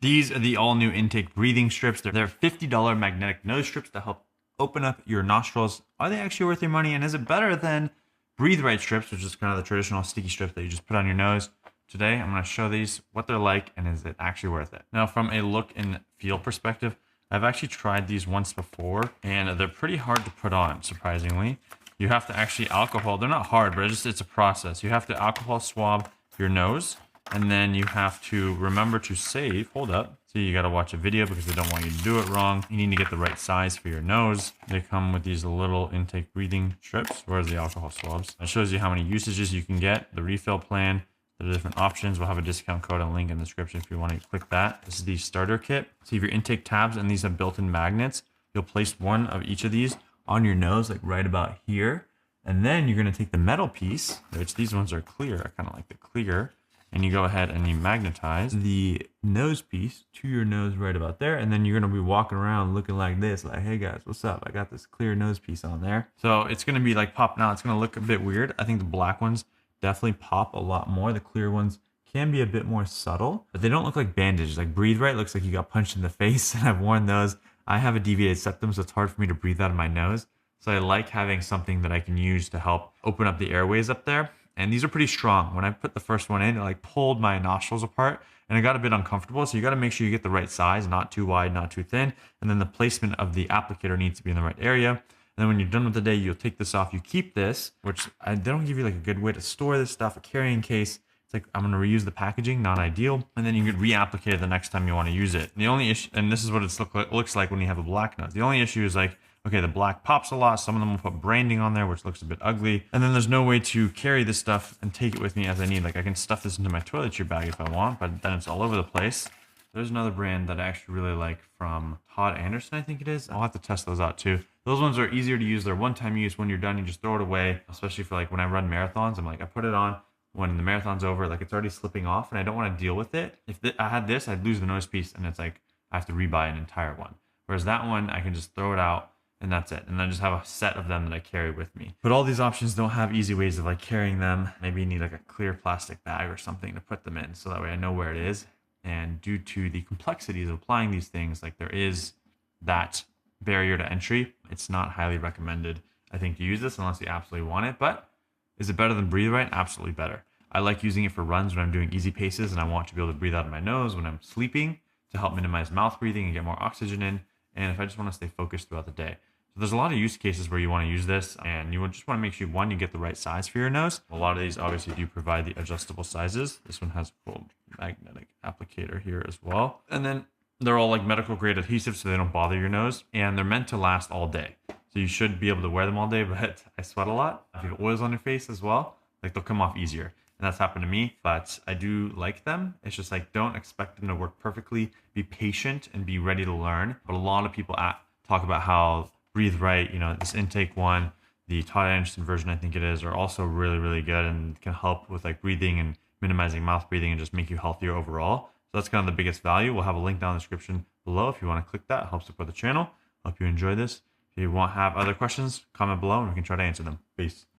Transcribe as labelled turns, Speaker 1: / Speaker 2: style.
Speaker 1: These are the all new intake breathing strips. They're $50 magnetic nose strips to help open up your nostrils. Are they actually worth your money? And is it better than Breathe Right strips, which is kind of the traditional sticky strip that you just put on your nose? Today, I'm going to show these, what they're like, and is it actually worth it? Now, from a look and feel perspective, I've actually tried these once before, and they're pretty hard to put on, surprisingly. You have to actually alcohol, they're not hard, but it's a process. You have to alcohol swab your nose, and then you have to remember to save, hold up. So you got to watch a video because they don't want you to do it wrong. You need to get the right size for your nose. They come with these little intake breathing strips. Where's the alcohol swabs? It shows you how many usages you can get, the refill plan, the different options. We'll have a discount code and link in the description if you want to click that. This is the starter kit. So you have your intake tabs, and these have built-in magnets. You'll place one of each of these on your nose, like right about here. And then you're going to take the metal piece, which these ones are clear. I kind of like the clear. And you go ahead and you magnetize the nose piece to your nose right about there. And then you're going to be walking around looking like this, like, hey guys, what's up? I got this clear nose piece on there. So it's going to be like popping out. It's going to look a bit weird. I think the black ones definitely pop a lot more. The clear ones can be a bit more subtle, but they don't look like bandages. Like Breathe Right looks like you got punched in the face, and I've worn those. I have a deviated septum, so it's hard for me to breathe out of my nose. So I like having something that I can use to help open up the airways up there. And these are pretty strong. When I put the first one in, it like pulled my nostrils apart and it got a bit uncomfortable. So you got to make sure you get the right size, not too wide, not too thin. And then the placement of the applicator needs to be in the right area. And then when you're done with the day, you'll take this off. You keep this, which they don't give you like a good way to store this stuff, a carrying case. It's like, I'm going to reuse the packaging, not ideal. And then you could reapplicate it the next time you want to use it. The only issue, and this is what it looks like when you have a black nose. The only issue is like, okay, the black pops a lot. Some of them will put branding on there, which looks a bit ugly. And then there's no way to carry this stuff and take it with me as I need. Like I can stuff this into my toiletry bag if I want, but then it's all over the place. There's another brand that I actually really like from Todd Anderson, I think it is. I'll have to test those out too. Those ones are easier to use. They're one-time use. When you're done, you just throw it away, especially for like when I run marathons. I'm like, I put it on. When the marathon's over, like it's already slipping off and I don't want to deal with it. If I had this, I'd lose the nose piece and it's like, I have to rebuy an entire one. Whereas that one, I can just throw it out and that's it. And then just have a set of them that I carry with me. But all these options don't have easy ways of like carrying them. Maybe you need like a clear plastic bag or something to put them in. So that way I know where it is. And due to the complexities of applying these things, like there is that barrier to entry. It's not highly recommended, I think, to use this unless you absolutely want it. But is it better than Breathe Right? Absolutely better. I like using it for runs when I'm doing easy paces and I want to be able to breathe out of my nose when I'm sleeping to help minimize mouth breathing and get more oxygen in. And if I just want to stay focused throughout the day. So there's a lot of use cases where you want to use this and you just want to make sure, one, you get the right size for your nose. A lot of these obviously do provide the adjustable sizes. This one has a full magnetic applicator here as well. And then they're all like medical grade adhesive so they don't bother your nose and they're meant to last all day. So you should be able to wear them all day, but I sweat a lot. If you have oils on your face as well, like they'll come off easier. And that's happened to me, but I do like them. It's just like, don't expect them to work perfectly. Be patient and be ready to learn. But a lot of people talk about how Breathe Right, this intake one, the Todd Anderson version, I think it is, are also really, really good and can help with like breathing and minimizing mouth breathing and just make you healthier overall. So that's kind of the biggest value. We'll have a link down in the description below if you want to click that. It helps support the channel. Hope you enjoy this. If you have other questions, comment below and we can try to answer them. Peace.